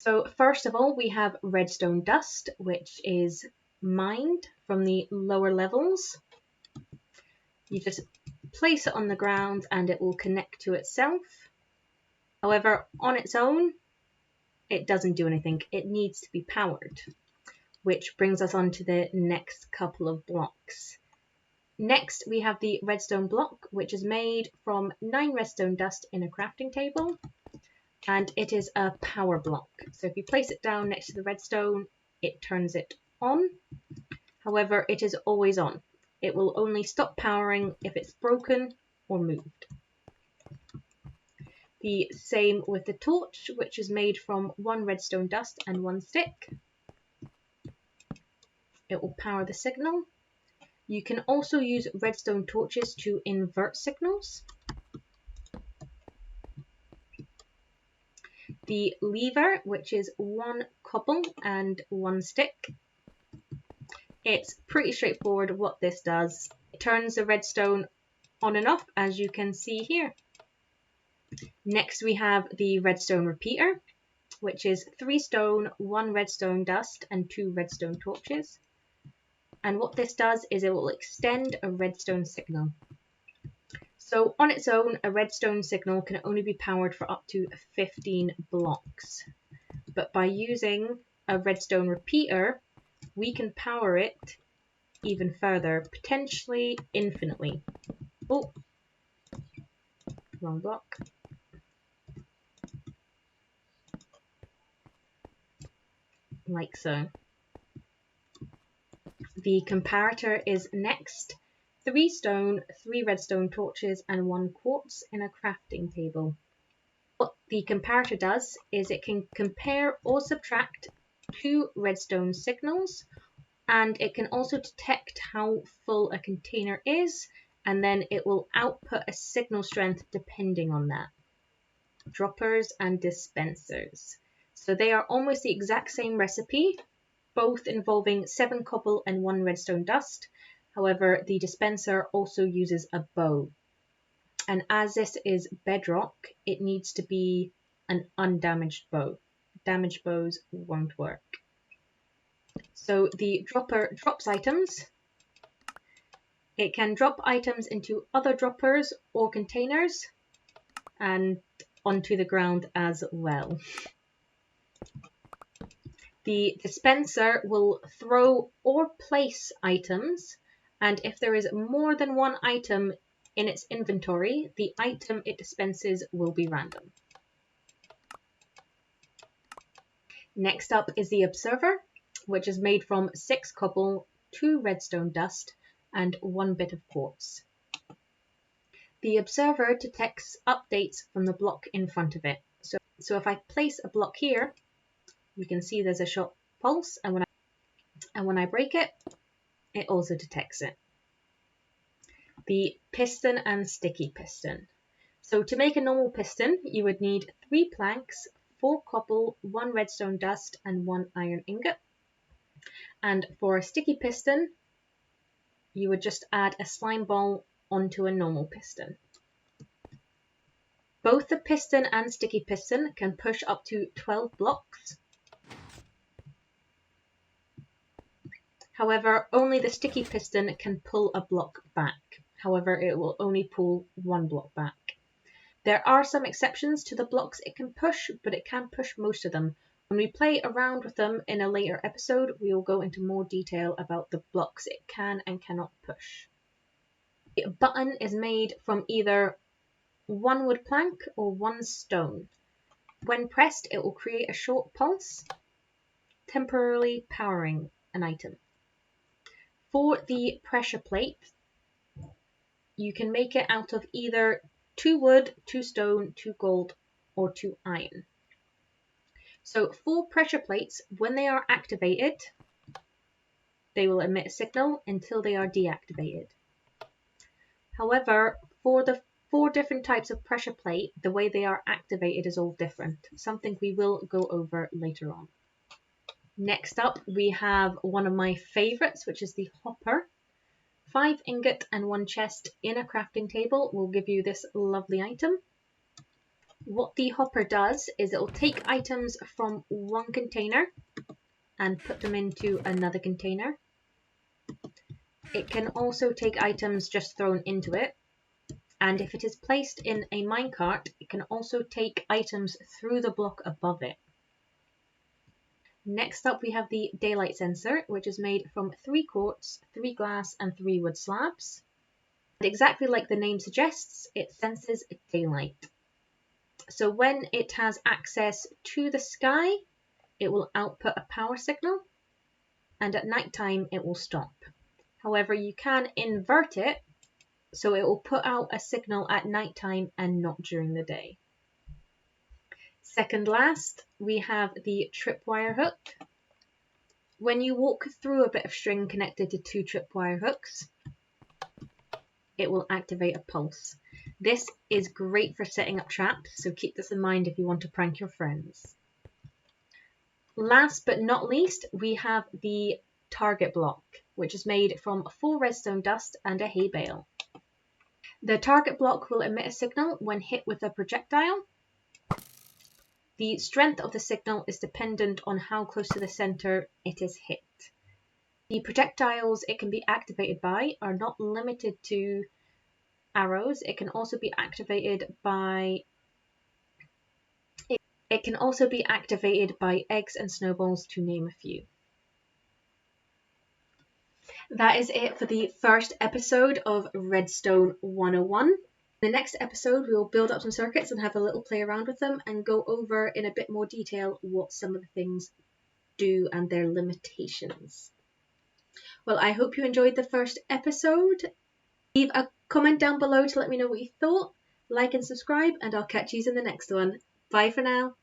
So first of all, we have redstone dust, which is mined from the lower levels. You just place it on the ground and it will connect to itself. However, on its own, it doesn't do anything. It needs to be powered, which brings us on to the next couple of blocks. Next, we have the redstone block, which is made from 9 redstone dust in a crafting table, and it is a power block. So if you place it down next to the redstone, it turns it on. However, it is always on. It will only stop powering if it's broken or moved. The same with the torch, which is made from 1 redstone dust and 1 stick. It will power the signal. You can also use redstone torches to invert signals. The lever, which is 1 cobble and 1 stick. It's pretty straightforward what this does. It turns the redstone on and off, as you can see here. Next we have the redstone repeater, which is 3 stone, 1 redstone dust and 2 redstone torches. And what this does is it will extend a redstone signal. So on its own, a redstone signal can only be powered for up to 15 blocks. But by using a redstone repeater, we can power it even further, potentially infinitely. Oh, wrong block. Like so. The comparator is next. 3 stone, 3 redstone torches and 1 quartz in a crafting table. What the comparator does is it can compare or subtract 2 redstone signals, and it can also detect how full a container is, and then it will output a signal strength depending on that. Droppers and dispensers. So they are almost the exact same recipe, both involving 7 cobble and 1 redstone dust. However, the dispenser also uses a bow. And as this is bedrock, it needs to be an undamaged bow. Damaged bows won't work. So the dropper drops items. It can drop items into other droppers or containers and onto the ground as well. The dispenser will throw or place items, and if there is more than 1 item in its inventory, the item it dispenses will be random. Next up is the observer, which is made from 6 cobble, 2 redstone dust, and 1 bit of quartz. The observer detects updates from the block in front of it. So if I place a block here, you can see there's a short pulse, and when I break it, it also detects it. The piston and sticky piston. So to make a normal piston, you would need 3 planks, 4 cobble, 1 redstone dust, and 1 iron ingot. And for a sticky piston, you would just add a slime ball onto a normal piston. Both the piston and sticky piston can push up to 12 blocks. However, only the sticky piston can pull a block back. However, it will only pull 1 block back. There are some exceptions to the blocks it can push, but it can push most of them. When we play around with them in a later episode, we will go into more detail about the blocks it can and cannot push. The button is made from either 1 wood plank or 1 stone. When pressed, it will create a short pulse, temporarily powering an item. For the pressure plate, you can make it out of either 2 wood, 2 stone, 2 gold, or 2 iron. So for pressure plates, when they are activated, they will emit a signal until they are deactivated. However, for the 4 different types of pressure plate, the way they are activated is all different, something we will go over later on. Next up, we have one of my favourites, which is the hopper. 5 ingot and 1 chest in a crafting table will give you this lovely item. What the hopper does is it will take items from one container and put them into another container. It can also take items just thrown into it, and if it is placed in a minecart, it can also take items through the block above it. Next up we have the daylight sensor, which is made from 3 quartz, 3 glass and 3 wood slabs. And exactly like the name suggests, it senses daylight. So when it has access to the sky, it will output a power signal, and at night time it will stop. However, you can invert it, so it will put out a signal at night time and not during the day. Second last, we have the tripwire hook. When you walk through a bit of string connected to 2 tripwire hooks, it will activate a pulse. This is great for setting up traps, so keep this in mind if you want to prank your friends. Last but not least, we have the target block, which is made from 4 redstone dust and a hay bale. The target block will emit a signal when hit with a projectile. The strength of the signal is dependent on how close to the center it is hit. The projectiles it can be activated by are not limited to arrows. It can also be activated by eggs and snowballs, to name a few. That is it for the first episode of Redstone 101. In the next episode, we will build up some circuits and have a little play around with them and go over in a bit more detail what some of the things do and their limitations. Well, I hope you enjoyed the first episode. Leave a comment down below to let me know what you thought. Like and subscribe, and I'll catch you in the next one. Bye for now.